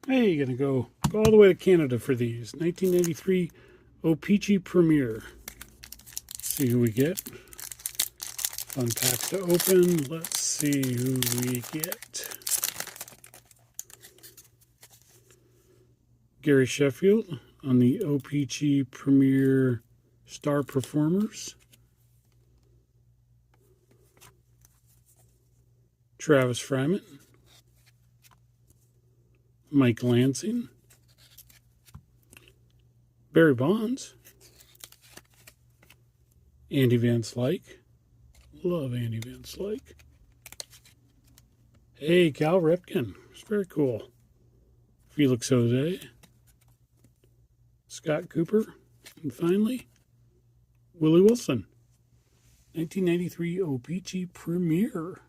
Hey, gonna go all the way to Canada for these. 1993 O-Pee-Chee Premier. See who we get. Fun packs to open. Let's see who we get. Gary Sheffield on the O-Pee-Chee Premier Star Performers. Travis Fryman. Mike Lansing. Barry Bonds. Andy Van Slyke. Love Andy Van Slyke. Hey, Cal Ripken. It's very cool. Felix Jose. Scott Cooper. And finally, Willie Wilson. 1993 O-Pee-Chee Premier.